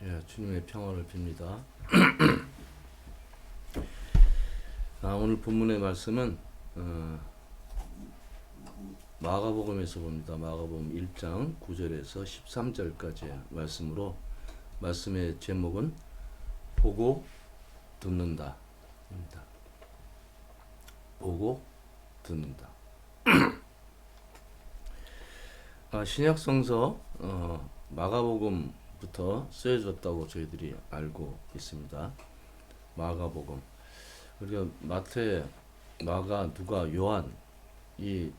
예, 주님의 평화를 빕니다. 오늘 본문의 말씀은 마가복음에서 봅니다. 마가복음 1장 9절에서 13절까지의 말씀으로 말씀의 제목은 보고 듣는다 입니다. 보고 듣는다. 신약성서 마가복음부터 쓰여졌다고 저희들이 알고 있습니다. 마가복음, 우리가 마태, 마가, 누가, 요한 이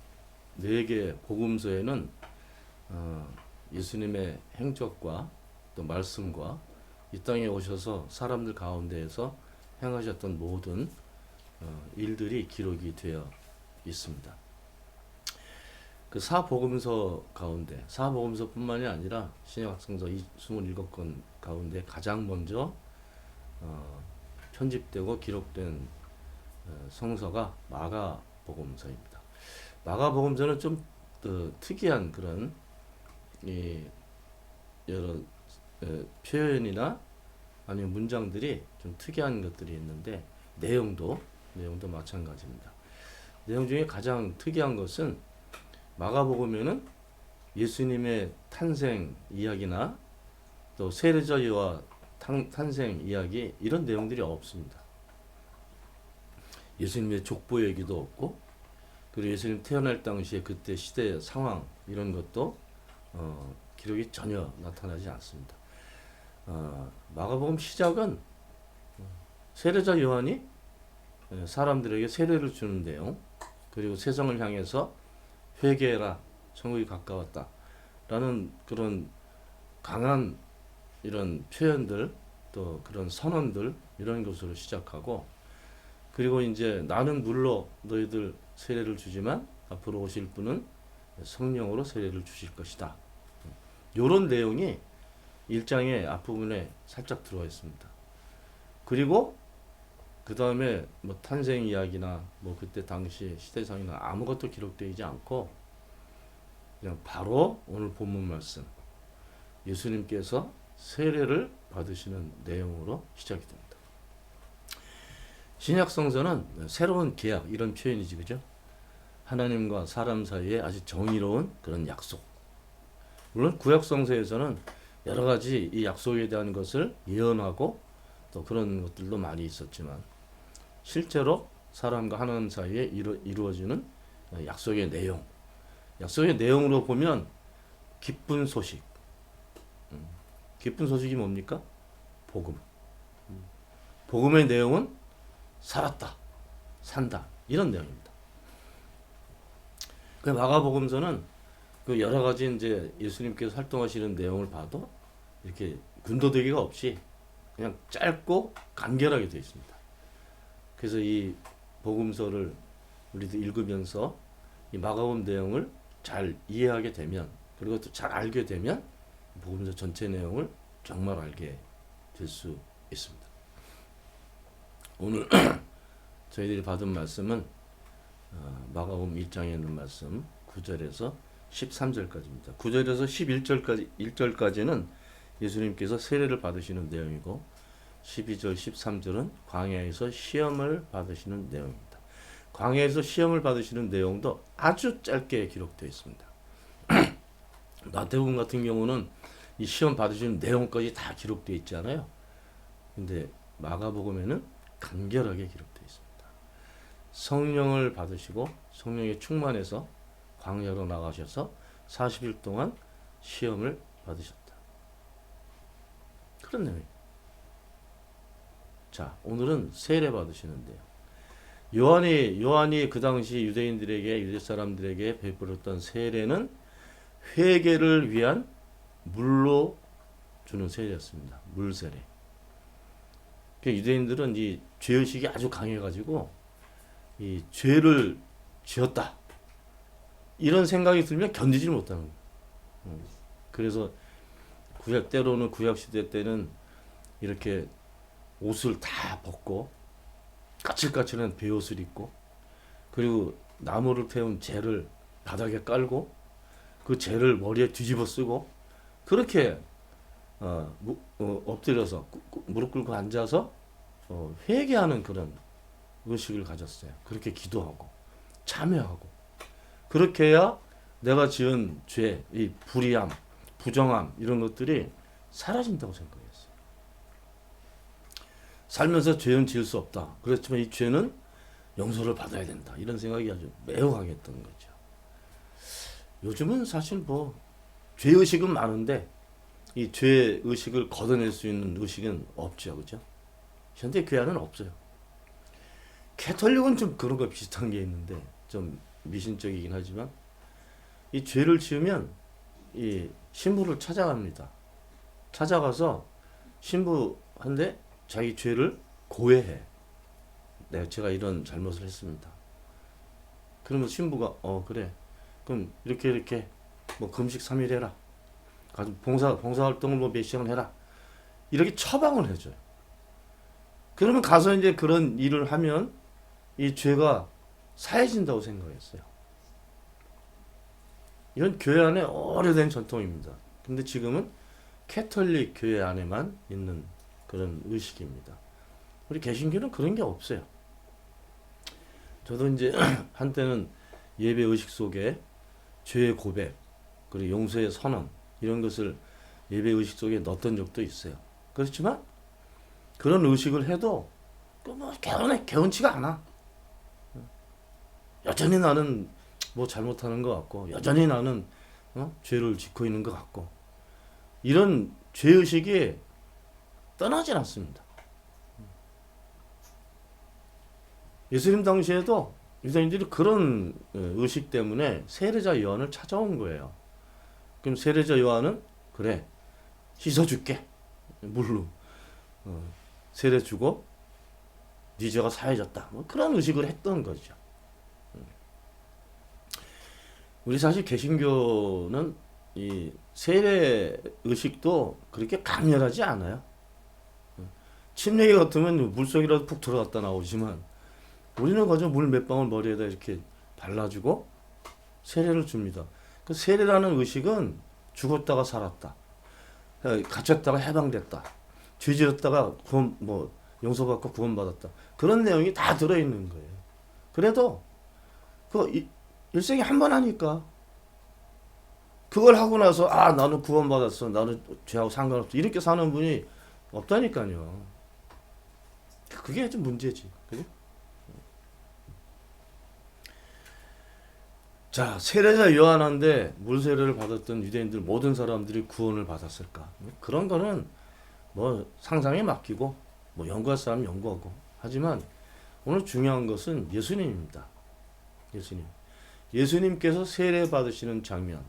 네 개 복음서에는 예수님의 행적과 또 말씀과 이 땅에 오셔서 사람들 가운데에서 행하셨던 모든 일들이 기록이 되어 있습니다. 그 사복음서 가운데, 사복음서뿐만이 아니라 신약성서 27권 가운데 가장 먼저 편집되고 기록된 성서가 마가복음서입니다. 마가복음서는 좀 특이한 그런 여러 표현이나 아니면 문장들이 좀 특이한 것들이 있는데 내용도 마찬가지입니다. 내용 중에 가장 특이한 것은 마가복음에는 예수님의 탄생 이야기나 또 세례자 요한 탄생 이야기 이런 내용들이 없습니다. 예수님의 족보 얘기도 없고, 그리고 예수님 태어날 당시에 그때 시대 상황 이런 것도 기록이 전혀 나타나지 않습니다. 마가복음 시작은 세례자 요한이 사람들에게 세례를 주는 내용, 그리고 세상을 향해서 회개해라, 천국이 가까웠다 라는 그런 강한 이런 표현들, 또 그런 선언들 이런 것으로 시작하고, 그리고 이제 나는 물로 너희들 세례를 주지만 앞으로 오실 분은 성령으로 세례를 주실 것이다. 이런 내용이 1장의 앞부분에 살짝 들어와 있습니다. 그리고 그 다음에 뭐 탄생 이야기나 뭐 그때 당시 시대상이나 아무것도 기록되지 않고 그냥 바로 오늘 본문 말씀 예수님께서 세례를 받으시는 내용으로 시작이 됩니다. 신약성서는 새로운 계약 이런 표현이지, 그죠? 하나님과 사람 사이에 아주 정의로운 그런 약속. 물론 구약성서에서는 여러 가지 이 약속에 대한 것을 예언하고 또 그런 것들도 많이 있었지만 실제로 사람과 하나님 사이에 이루어지는 약속의 내용, 약속의 내용으로 보면 기쁜 소식. 기쁜 소식이 뭡니까? 복음. 복음의 내용은 살았다, 산다 이런 내용입니다. 그 마가복음서는 그 여러 가지 이제 예수님께서 활동하시는 내용을 봐도 이렇게 군더더기가 없이 그냥 짧고 간결하게 되어 있습니다. 그래서 이 복음서를 우리도 읽으면서 이 마가복음 내용을 잘 이해하게 되면, 그리고 또 잘 알게 되면 복음서 전체 내용을 정말 알게 될 수 있습니다. 오늘 저희들이 받은 말씀은 마가복음 1장에 있는 말씀 9절에서 13절까지입니다. 9절에서 1절까지는 예수님께서 세례를 받으시는 내용이고 12절, 13절은 광야에서 시험을 받으시는 내용입니다. 광야에서 시험을 받으시는 내용도 아주 짧게 기록되어 있습니다. 마태복음 같은 경우는 이 시험 받으시는 내용까지 다 기록되어 있지 않아요. 근데 마가복음에는 간결하게 기록되어 있습니다. 성령을 받으시고 성령에 충만해서 광야로 나가셔서 40일 동안 시험을 받으셨다. 그런 내용입니다. 자, 오늘은 세례 받으시는데요. 요한이 그 당시 유대 사람들에게 베풀었던 세례는 회개를 위한 물로 주는 세례였습니다. 물 세례. 유대인들은 이 죄의식이 아주 강해가지고 이 죄를 지었다 이런 생각이 들면 견디지 못하는 거예요. 그래서 때로는 구약 시대 때는 이렇게 옷을 다 벗고 까칠까칠한 베옷을 입고, 그리고 나무를 태운 재를 바닥에 깔고 그 재를 머리에 뒤집어 쓰고 그렇게 엎드려서 무릎 꿇고 앉아서 회개하는 그런 의식을 가졌어요. 그렇게 기도하고 참여하고 그렇게 해야 내가 지은 죄, 이 불의함, 부정함 이런 것들이 사라진다고 생각했어요. 살면서 죄는 지을 수 없다. 그렇지만 이 죄는 용서를 받아야 된다. 이런 생각이 아주 매우 강했던 거죠. 요즘은 사실 뭐 죄의식은 많은데 이 죄의식을 걷어낼 수 있는 의식은 없죠. 그죠? 현대 교회는 없어요. 캐톨릭은 좀 그런 거 비슷한 게 있는데 좀 미신적이긴 하지만 이 죄를 지으면 이 신부를 찾아갑니다. 찾아가서 신부한테 자기 죄를 고해해. 제가 이런 잘못을 했습니다. 그러면 신부가 그래. 그럼 이렇게 뭐 금식 3일 해라. 가서 봉사 활동을 뭐 몇 시간 해라. 이렇게 처방을 해줘요. 그러면 가서 이제 그런 일을 하면 이 죄가 사해진다고 생각했어요. 이건 교회 안에 오래된 전통입니다. 근데 지금은 캐톨릭 교회 안에만 있는 그런 의식입니다. 우리 개신교는 그런 게 없어요. 저도 이제 한때는 예배 의식 속에 죄의 고백, 그리고 용서의 선언 이런 것을 예배 의식 속에 넣었던 적도 있어요. 그렇지만 그런 의식을 해도 뭐 개운치가 않아. 여전히 나는 뭐 잘못하는 것 같고 여전히 나는 죄를 짓고 있는 것 같고 이런 죄의식이 떠나질 않습니다. 예수님 당시에도 유대인들이 그런 의식 때문에 세례자 요한을 찾아온 거예요. 그럼 세례자 요한은 그래 씻어줄게 물로 세례 주고 네 죄가 사해졌다 뭐 그런 의식을 했던 거죠. 우리 사실 개신교는 이 세례 의식도 그렇게 강렬하지 않아요. 침례기 같으면 물속이라도 푹 들어갔다 나오지만 우리는 그저 물 몇 방울 머리에다 이렇게 발라주고 세례를 줍니다. 그 세례라는 의식은 죽었다가 살았다, 갇혔다가 해방됐다, 죄지었다가 용서받고 구원받았다 그런 내용이 다 들어있는 거예요. 그래도 그 일생에 한 번 하니까 그걸 하고 나서 나는 구원받았어, 나는 죄하고 상관없어 이렇게 사는 분이 없다니까요. 그게 좀 문제지. 그죠? 자, 세례자 요한한테 물세례를 받았던 유대인들 모든 사람들이 구원을 받았을까? 그런 거는 뭐 상상에 맡기고 뭐 연구할 사람 연구하고 하지만 오늘 중요한 것은 예수님입니다. 예수님께서 세례 받으시는 장면.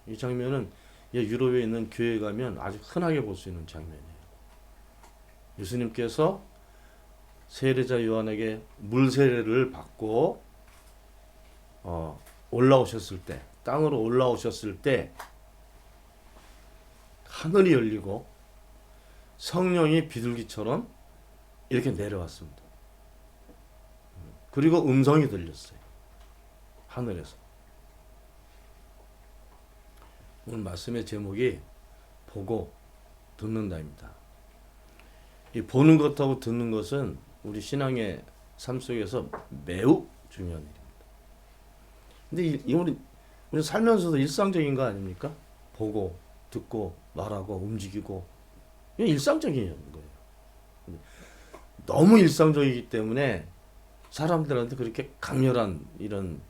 이 장면은 유럽에 있는 교회에 가면 아주 흔하게 볼 수 있는 장면이에요. 예수님께서 세례자 요한에게 물세례를 받고 올라오셨을 때, 땅으로 올라오셨을 때 하늘이 열리고 성령이 비둘기처럼 이렇게 내려왔습니다. 그리고 음성이 들렸어요. 하늘에서. 오늘 말씀의 제목이 보고 듣는다입니다. 이 보는 것하고 듣는 것은 우리 신앙의 삶 속에서 매우 중요한 일입니다. 근데 우리 살면서도 일상적인 거 아닙니까? 보고, 듣고, 말하고, 움직이고 이게 일상적인 거예요. 너무 일상적이기 때문에 사람들한테 그렇게 강렬한 이런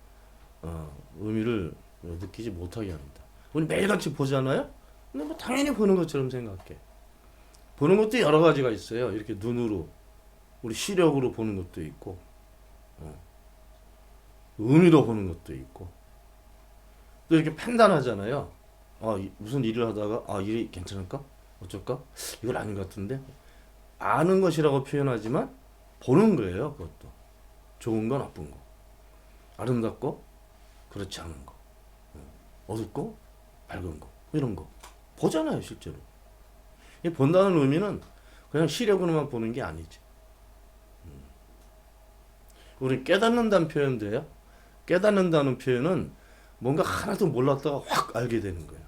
의미를 느끼지 못하게 합니다. 우리 매일같이 보잖아요? 근데 뭐 당연히 보는 것처럼 생각해. 보는 것도 여러 가지가 있어요. 이렇게 눈으로, 우리 시력으로 보는 것도 있고, 의미로 보는 것도 있고, 또 이렇게 판단하잖아요. 무슨 일을 하다가, 일이 괜찮을까? 어쩔까? 이건 아닌 것 같은데? 아는 것이라고 표현하지만, 보는 거예요, 그것도. 좋은 거, 나쁜 거. 아름답고, 그렇지 않은 거. 어둡고, 밝은 거. 이런 거. 보잖아요, 실제로. 이 본다는 의미는 그냥 시력으로만 보는 게 아니지. 우리 깨닫는다는 표현도요. 깨닫는다는 표현은 뭔가 하나도 몰랐다가 확 알게 되는 거예요.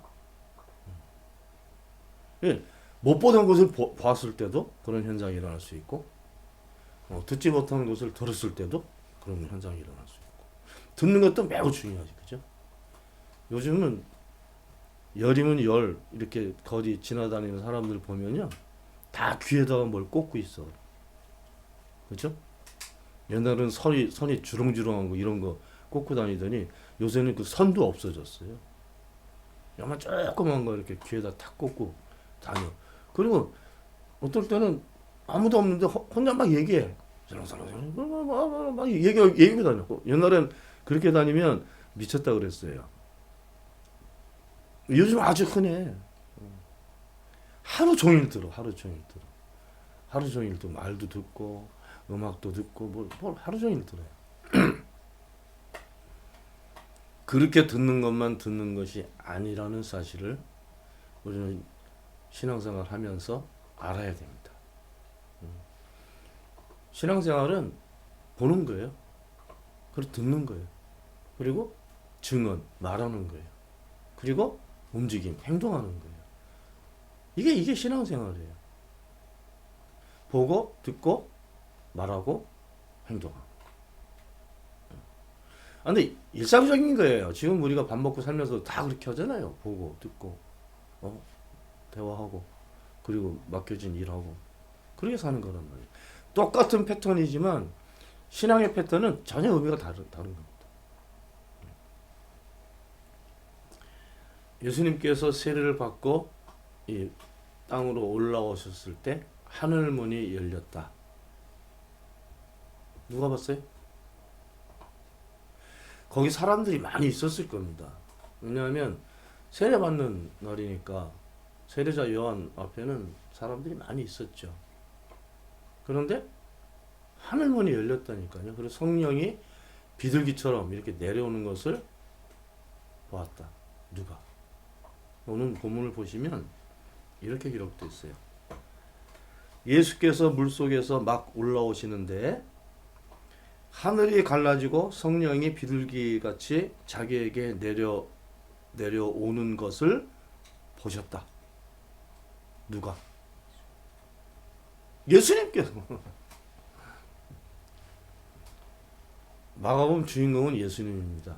예, 못 보던 것을 봤을 때도 그런 현상이 일어날 수 있고, 듣지 못한 것을 들었을 때도 그런 현상이 일어날 수 있고, 듣는 것도 매우 중요하지, 그죠? 요즘은 열이면 열 이렇게 거리 지나다니는 사람들 보면요, 다 귀에다가 뭘 꽂고 있어, 그죠? 옛날에는 선이 주렁주렁한 거 이런 거 꽂고 다니더니 요새는 그 선도 없어졌어요. 야만 조그만 거 이렇게 귀에다 탁 꽂고 다녀. 그리고 어떨 때는 아무도 없는데 혼자 막 얘기해. 살랑살랑 막 얘기하고 다녔고, 옛날엔 그렇게 다니면 미쳤다 그랬어요. 요즘 아주 흔해. 하루 종일 들어, 하루 종일 들어. 하루 종일 또 말도 듣고 음악도 듣고 뭘 하루 종일 들어요. 그렇게 듣는 것만 듣는 것이 아니라는 사실을 우리는 신앙생활 하면서 알아야 됩니다. 신앙생활은 보는 거예요. 그리고 듣는 거예요. 그리고 증언, 말하는 거예요. 그리고 움직임, 행동하는 거예요. 이게 신앙생활이에요. 보고, 듣고, 말하고, 행동하고. 근데 일상적인 거예요. 지금 우리가 밥 먹고 살면서 다 그렇게 하잖아요. 보고, 듣고, 대화하고, 그리고 맡겨진 일하고. 그렇게 사는 거란 말이에요. 똑같은 패턴이지만 신앙의 패턴은 전혀 의미가 다른 겁니다. 예수님께서 세례를 받고 이 땅으로 올라오셨을 때 하늘 문이 열렸다. 누가 봤어요? 거기 사람들이 많이 있었을 겁니다. 왜냐하면 세례 받는 날이니까 세례자 요한 앞에는 사람들이 많이 있었죠. 그런데 하늘문이 열렸다니까요. 그래서 성령이 비둘기처럼 이렇게 내려오는 것을 보았다. 누가? 오늘 본문을 보시면 이렇게 기록되어 있어요. 예수께서 물속에서 막 올라오시는데 하늘이 갈라지고 성령이 비둘기같이 자기에게 내려오는 것을 보셨다. 누가? 예수님께서. 마가복음 주인공은 예수님입니다.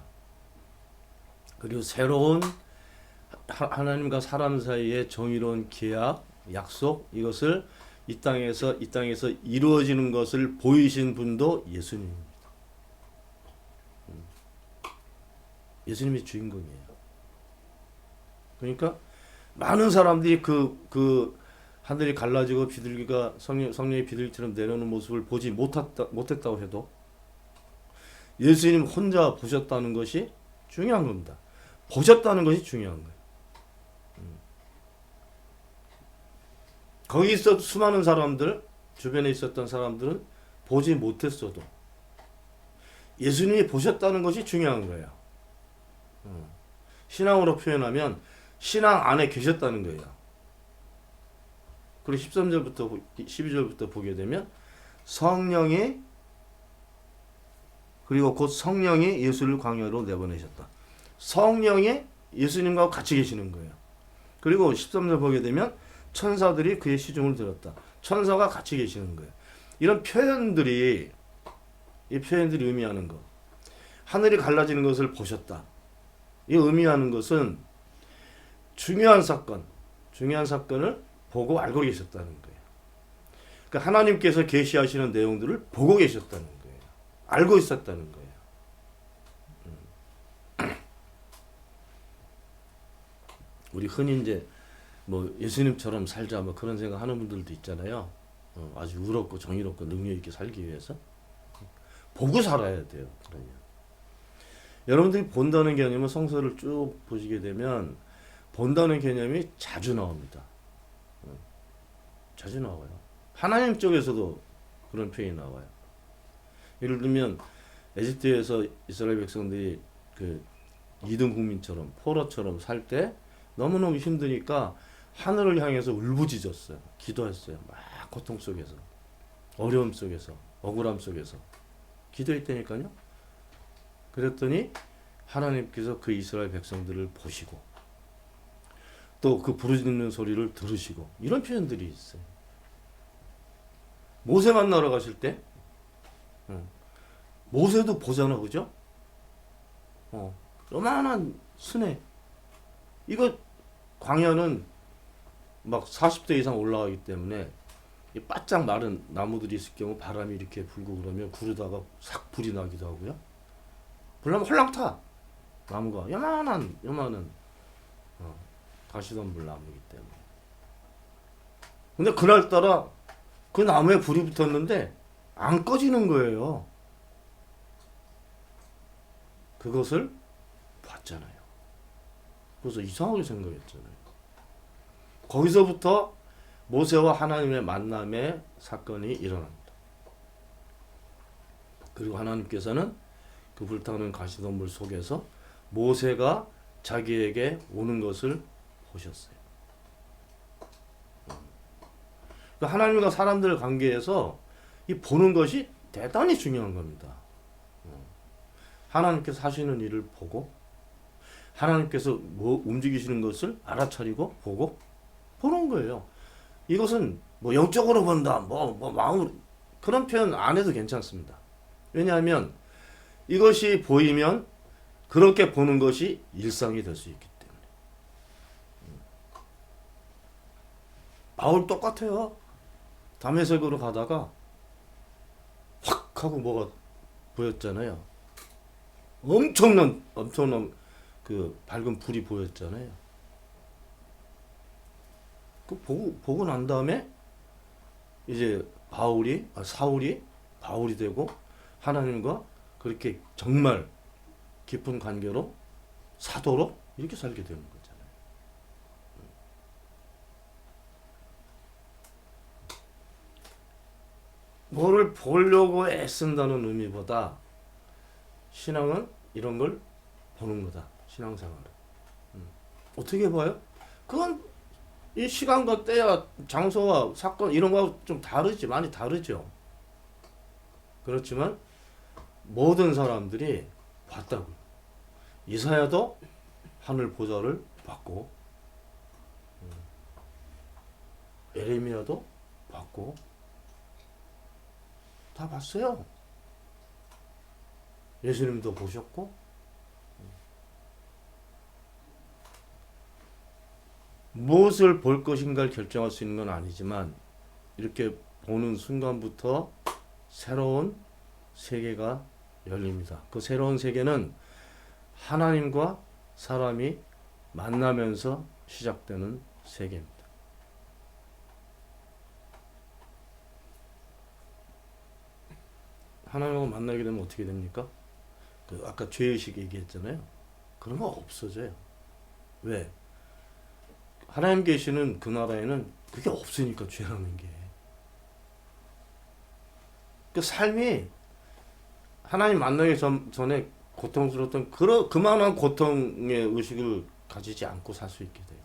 그리고 새로운 하나님과 사람 사이의 정의로운 계약, 약속, 이것을 이 땅에서 이루어지는 것을 보이신 분도 예수님입니다. 예수님이 주인공이에요. 그러니까 많은 사람들이 그 하늘이 갈라지고 비둘기가 성령의 비둘기처럼 내려오는 모습을 보지 못했다고 해도 예수님 혼자 보셨다는 것이 중요한 겁니다. 보셨다는 것이 중요한 거예요. 거기 있었던 수많은 사람들, 주변에 있었던 사람들은 보지 못했어도 예수님이 보셨다는 것이 중요한 거예요. 신앙으로 표현하면 신앙 안에 계셨다는 거예요. 그리고 13절부터 12절부터 보게 되면 성령이, 그리고 곧 성령이 예수를 광야로 내보내셨다. 성령이 예수님과 같이 계시는 거예요. 그리고 13절 보게 되면 천사들이 그의 시중을 들었다. 천사가 같이 계시는 거예요. 이런 표현들이, 이 표현들이 의미하는 것. 하늘이 갈라지는 것을 보셨다. 이 의미하는 것은 중요한 사건을 보고 알고 계셨다는 거예요. 그러니까 하나님께서 계시하시는 내용들을 보고 계셨다는 거예요. 알고 있었다는 거예요. 우리 흔히 이제 뭐 예수님처럼 살자 뭐 그런 생각하는 분들도 있잖아요. 아주 의롭고 정의롭고 능력 있게 살기 위해서 보고 살아야 돼요. 그러면 여러분들이 본다는 개념은 성서를 쭉 보시게 되면 본다는 개념이 자주 나옵니다. 자주 나와요. 하나님 쪽에서도 그런 표현이 나와요. 예를 들면 에집트에서 이스라엘 백성들이 그 이등 국민처럼 포로처럼 살 때 너무너무 힘드니까 하늘을 향해서 울부짖었어요. 기도했어요. 막 고통 속에서, 어려움 속에서, 억울함 속에서 기도했다니까요. 그랬더니 하나님께서 그 이스라엘 백성들을 보시고 또 그 부르짖는 소리를 들으시고 이런 표현들이 있어요. 모세 만나러 가실 때 모세도 보잖아, 그죠? 요만한 스네. 이거 광야는 막 40도 이상 올라가기 때문에 이 바짝 마른 나무들이 있을 경우 바람이 이렇게 불고 그러면 구르다가 싹 불이 나기도 하고요. 불나면 홀랑 타. 나무가 요만한 가시덤불 나무이기 때문에. 근데 그날따라 그 나무에 불이 붙었는데 안 꺼지는 거예요. 그것을 봤잖아요. 그래서 이상하게 생각했잖아요. 거기서부터 모세와 하나님의 만남의 사건이 일어납니다. 그리고 하나님께서는 그 불타는 가시덤불 속에서 모세가 자기에게 오는 것을 보셨어요. 하나님과 사람들 관계에서 이 보는 것이 대단히 중요한 겁니다. 하나님께서 하시는 일을 보고 하나님께서 뭐 움직이시는 것을 알아차리고 보고 보는 거예요. 이것은 뭐 영적으로 본다, 뭐 마음으로 그런 표현 안 해도 괜찮습니다. 왜냐하면 이것이 보이면 그렇게 보는 것이 일상이 될 수 있기 때문에. 바울 똑같아요. 다메섹으로 가다가 확 하고 뭐가 보였잖아요. 엄청난 그 밝은 불이 보였잖아요. 그 보고 난 다음에 이제 사울이 바울이 되고 하나님과 그렇게 정말 깊은 관계로 사도로 이렇게 살게 되는 거잖아요. 뭐를 보려고 애쓴다는 의미보다 신앙은 이런 걸 보는 거다. 신앙생활은. 어떻게 봐요? 그건 이 시간과 때와 장소와 사건 이런 거하고 좀 다르지. 많이 다르죠. 그렇지만 모든 사람들이 봤다고요. 이사야도 하늘 보좌를 봤고 에레미야도 봤고 다 봤어요. 예수님도 보셨고 무엇을 볼 것인가를 결정할 수 있는 건 아니지만 이렇게 보는 순간부터 새로운 세계가 열립니다. 그 새로운 세계는 하나님과 사람이 만나면서 시작되는 세계입니다. 하나님하고 만나게 되면 어떻게 됩니까? 그 아까 죄의식 얘기했잖아요. 그런 거 없어져요. 왜? 하나님 계시는 그 나라에는 그게 없으니까 죄라는 게. 그 삶이 하나님 만나기 전에 고통스러웠던 그만한 고통의 의식을 가지지 않고 살 수 있게 돼요.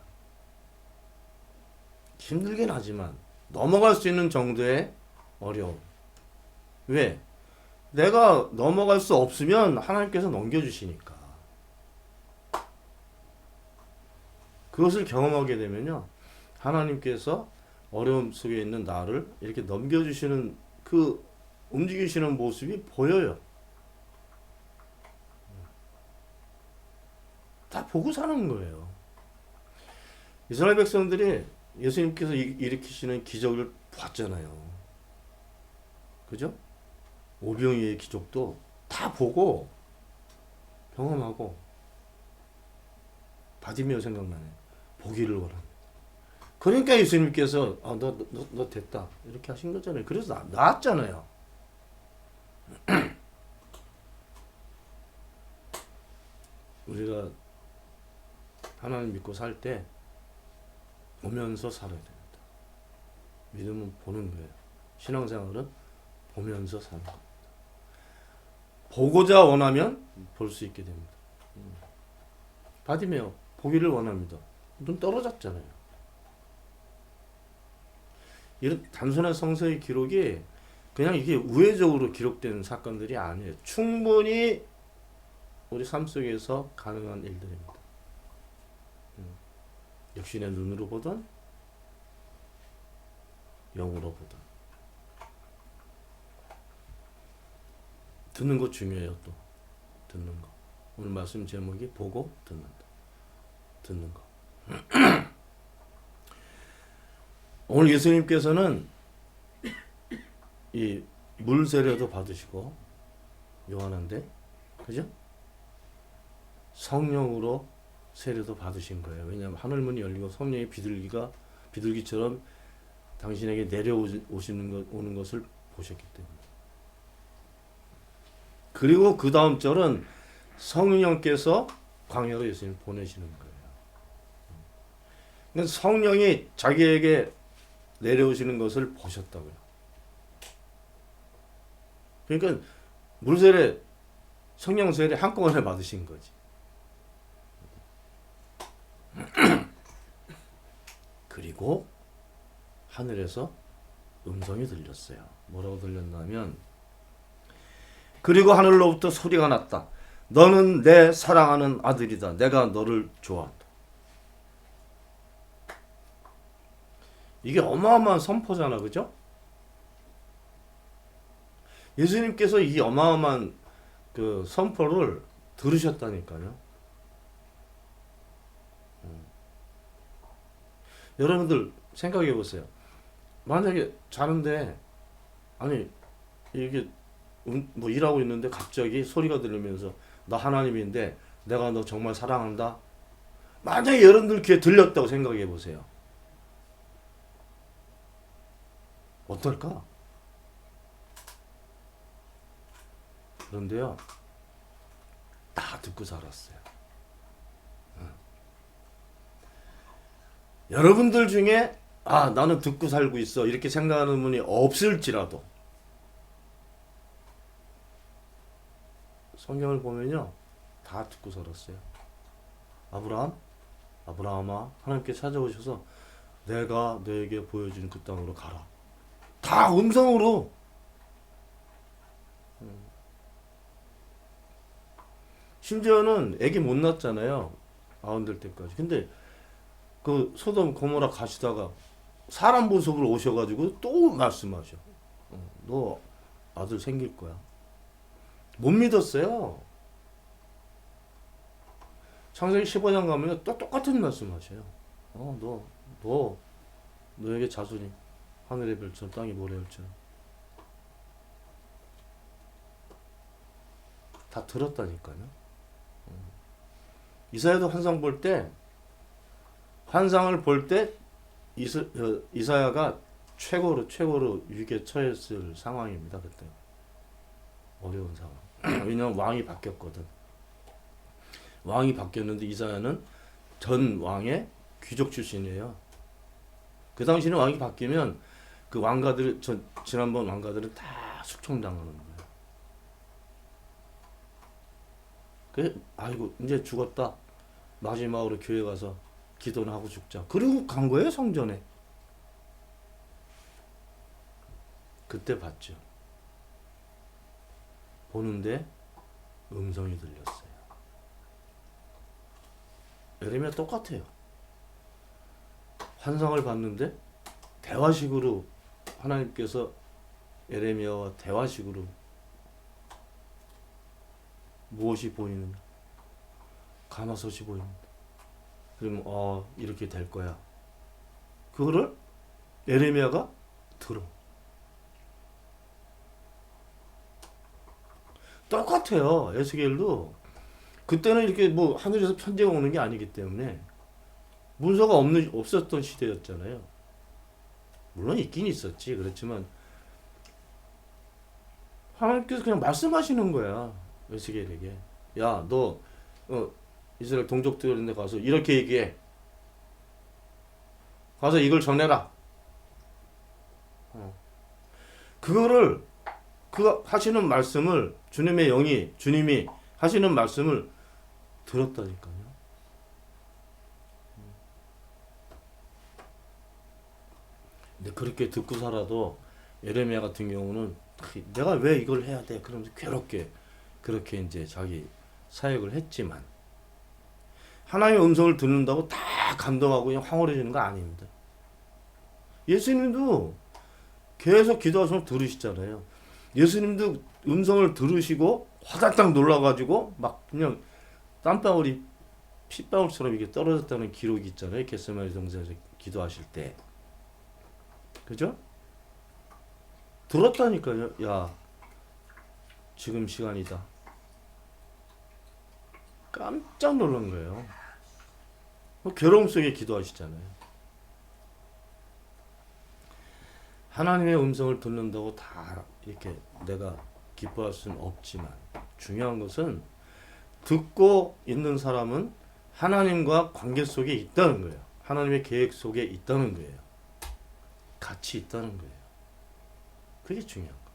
힘들긴 하지만 넘어갈 수 있는 정도의 어려움. 왜? 내가 넘어갈 수 없으면 하나님께서 넘겨주시니까. 그것을 경험하게 되면요. 하나님께서 어려움 속에 있는 나를 이렇게 넘겨주시는 그 움직이시는 모습이 보여요. 다 보고 사는 거예요. 이스라엘 백성들이 예수님께서 일으키시는 기적을 봤잖아요. 그죠? 오병이의 기적도 다 보고 경험하고 바디메오 생각나네. 보기를 원합니다. 그러니까 예수님께서 너 됐다 이렇게 하신 거잖아요. 그래서 나았잖아요. 우리가 하나님 믿고 살 때 보면서 살아야 됩니다. 믿음은 보는 거예요. 신앙생활은 보면서 사는 겁니다. 보고자 원하면 볼 수 있게 됩니다. 바디메오 보기를 원합니다. 눈 떨어졌잖아요. 이런 단순한 성서의 기록이 그냥 이게 우회적으로 기록된 사건들이 아니에요. 충분히 우리 삶 속에서 가능한 일들입니다. 육신의 눈으로 보든 영으로 보든. 듣는 거 중요해요. 또 듣는 거. 오늘 말씀 제목이 보고 듣는다. 듣는 거. 오늘 예수님께서는 이 물세례도 받으시고 요한한데, 그죠? 성령으로 세례도 받으신 거예요. 왜냐하면 하늘문이 열리고 성령의 비둘기처럼 당신에게 오는 것을 보셨기 때문에. 그리고 그 다음 절은 성령께서 광야로 예수님을 보내시는 거예요. 그러니까 성령이 자기에게 내려오시는 것을 보셨다고요. 그러니까 물세례, 성령세례 한꺼번에 받으신 거지. 그리고 하늘에서 음성이 들렸어요. 뭐라고 들렸냐면, 그리고 하늘로부터 소리가 났다. 너는 내 사랑하는 아들이다. 내가 너를 좋아한다. 이게 어마어마한 선포잖아, 그죠? 예수님께서 이 어마어마한 그 선포를 들으셨다니까요. 여러분들 생각해 보세요. 만약에 자는데, 아니 이게 뭐 일하고 있는데 갑자기 소리가 들리면서 나 하나님인데 내가 너 정말 사랑한다. 만약에 여러분들 귀에 들렸다고 생각해 보세요. 어떨까? 그런데요, 다 듣고 살았어요. 여러분들 중에 나는 듣고 살고 있어 이렇게 생각하는 분이 없을지라도 성경을 보면요, 다 듣고 살았어요. 아브라함아, 하나님께 찾아오셔서 내가 너에게 보여준 그 땅으로 가라. 다 음성으로. 심지어는 애기 못 낳았잖아요. 아흔 때까지. 근데 그 소돔 고모라 가시다가 사람 모습으로 오셔가지고 또 말씀하셔. 너 아들 생길 거야. 못 믿었어요. 창세기 15장 가면 또 똑같은 말씀하셔요. 너에게 자손이 하늘의 별처럼 땅이 모래일처럼. 다 들었다니까요. 이사야도 환상을 볼 때 이사야가 최고로 위기에 처했을 상황입니다. 그때 어려운 상황. 왜냐하면 왕이 바뀌었거든. 왕이 바뀌었는데 이사야는 전 왕의 귀족 출신이에요. 그 당시는 왕이 바뀌면 그 왕가들, 지난번 왕가들은 다 숙청당하는 거예요. 아이고 이제 죽었다. 마지막으로 교회 가서 기도나 하고 죽자. 그리고 간 거예요, 성전에. 그때 봤죠. 보는데 음성이 들렸어요. 예레미야 똑같아요. 환상을 봤는데 대화식으로 하나님께서 예레미야와 대화식으로 무엇이 보이는가? 가마솥이 보입니다. 그러면 이렇게 될 거야. 그거를 예레미야가 들어. 똑같아요. 에스겔도 그때는 이렇게 뭐 하늘에서 편지가 오는 게 아니기 때문에 문서가 없었던 시대였잖아요. 물론 있긴 있었지. 그렇지만 하나님께서 그냥 말씀하시는 거야. 에스겔에게. 야, 너 이스라엘 동족들인데 가서 이렇게 얘기해. 가서 이걸 전해라. 그거를 그 하시는 말씀을 주님이 하시는 말씀을 들었다니까요. 근데 그렇게 듣고 살아도 예레미야 같은 경우는 내가 왜 이걸 해야 돼? 그러면서 괴롭게 그렇게 이제 자기 사역을 했지만 하나님의 음성을 듣는다고 다 감동하고 그냥 황홀해지는 거 아닙니다. 예수님도 계속 기도하시면 들으시잖아요. 예수님도 음성을 들으시고 화들짝 놀라가지고 막 그냥 땀방울이 핏방울처럼 이게 떨어졌다는 기록이 있잖아요. 겟세마네 동산에서 기도하실 때. 그죠? 들었다니까요. 야, 지금 시간이다. 깜짝 놀란 거예요. 괴로움 속에 기도하시잖아요. 하나님의 음성을 듣는다고 다 이렇게 내가 기뻐할 수는 없지만 중요한 것은 듣고 있는 사람은 하나님과 관계 속에 있다는 거예요. 하나님의 계획 속에 있다는 거예요. 같이 있다는 거예요. 그게 중요한 거예요.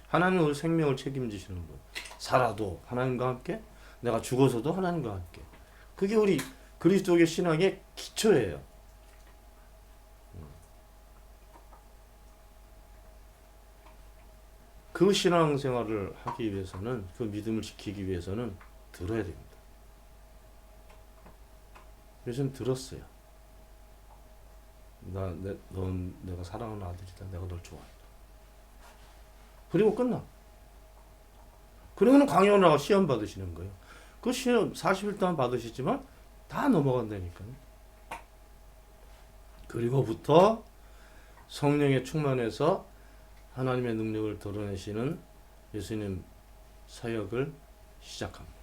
하나님은 우리 생명을 책임지시는 분. 살아도 하나님과 함께, 내가 죽어서도 하나님과 함께. 그게 우리 그리스도의 신앙의 기초예요. 그 신앙생활을 하기 위해서는, 그 믿음을 지키기 위해서는 들어야 됩니다. 그래서 들었어요. 넌 내가 사랑하는 아들이다. 내가 널 좋아한다. 그리고 끝나. 그러면 광야로 나가 시험 받으시는 거예요. 그 시험 40일 동안 받으시지만 다 넘어간다니까요. 그리고부터 성령에 충만해서 하나님의 능력을 드러내시는 예수님 사역을 시작합니다.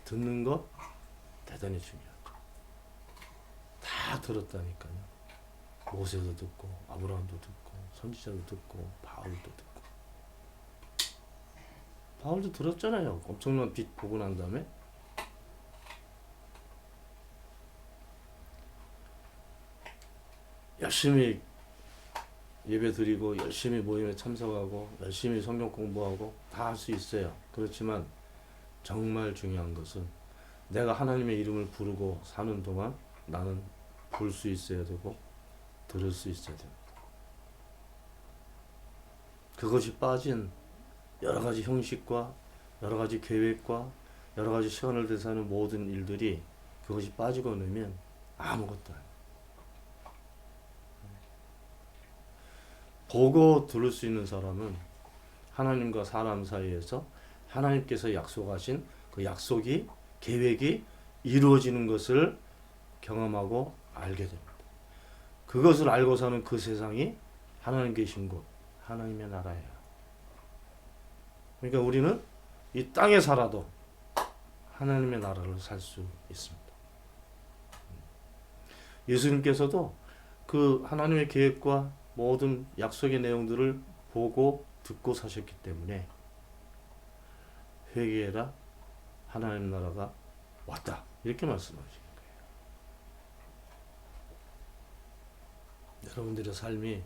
듣는 것 대단히 중요하죠. 다 들었다니까요. 모세도 듣고 아브라함도 듣고 선지자도 듣고 바울도 듣고. 바울도 들었잖아요. 엄청난 빛 보고 난 다음에. 열심히 예배 드리고 열심히 모임에 참석하고 열심히 성경 공부하고 다 할 수 있어요. 그렇지만 정말 중요한 것은 내가 하나님의 이름을 부르고 사는 동안 나는 볼 수 있어야 되고 들을 수 있어야 됩니다. 그것이 빠진 여러 가지 형식과 여러 가지 계획과 여러 가지 시간을 대사하는 모든 일들이 그것이 빠지고 나면 아무것도 아니에요. 보고 들을 수 있는 사람은 하나님과 사람 사이에서 하나님께서 약속하신 그 약속이, 계획이 이루어지는 것을 경험하고 알게 됩니다. 그것을 알고 사는 그 세상이 하나님 계신 곳, 하나님의 나라예요. 그러니까 우리는 이 땅에 살아도 하나님의 나라를 살 수 있습니다. 예수님께서도 그 하나님의 계획과 모든 약속의 내용들을 보고 듣고 사셨기 때문에 회개해라, 하나님 나라가 왔다, 이렇게 말씀하시는 거예요. 여러분들의 삶이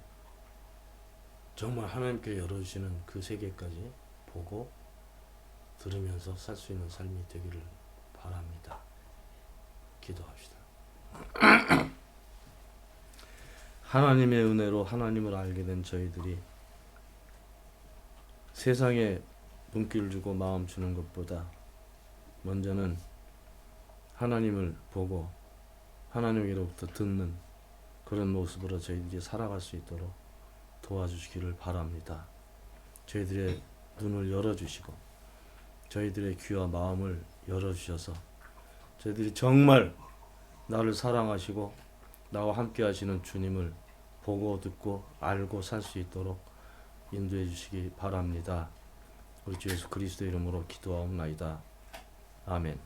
정말 하나님께 열어주시는 그 세계까지 보고 들으면서 살 수 있는 삶이 되기를 바랍니다. 기도합시다. 하나님의 은혜로 하나님을 알게 된 저희들이 세상에 눈길 주고 마음 주는 것보다 먼저는 하나님을 보고 하나님으로부터 듣는 그런 모습으로 저희들이 살아갈 수 있도록 도와주시기를 바랍니다. 저희들의 눈을 열어주시고 저희들의 귀와 마음을 열어주셔서 저희들이 정말 나를 사랑하시고 나와 함께 하시는 주님을 보고 듣고 알고 살 수 있도록 인도해 주시기 바랍니다. 우리 주 예수 그리스도 이름으로 기도하옵나이다. 아멘.